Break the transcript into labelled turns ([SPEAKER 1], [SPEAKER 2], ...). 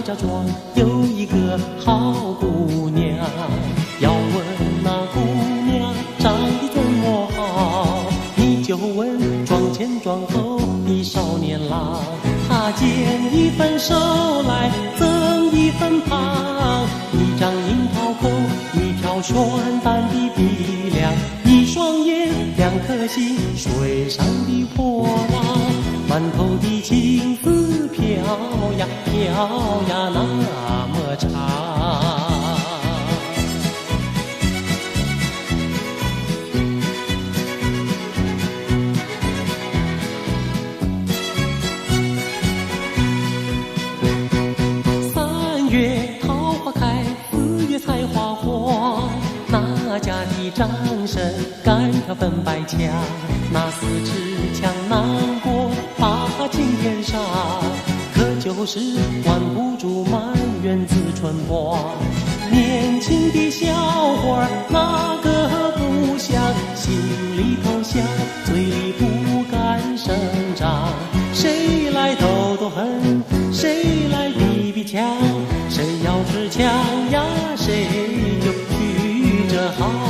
[SPEAKER 1] 家庄有一个好姑娘，要问那姑娘长得怎么好，你就问庄前庄后的少年郎。他捡一份收来赠一份旁，一张樱桃口，一条宣淡的鼻梁，一双眼，两颗心，水上的波浪，满头的青丝飘呀飘呀那么长。3月桃花开，4月采花黄，那家的掌声赶条粉白墙，那4尺墙难过8顷天上，可就是管不住满园子春光。年轻的小伙哪个不想，心里头想，嘴里不敢声张。谁来斗斗狠，谁来比比强，谁要是强呀，谁就举着好。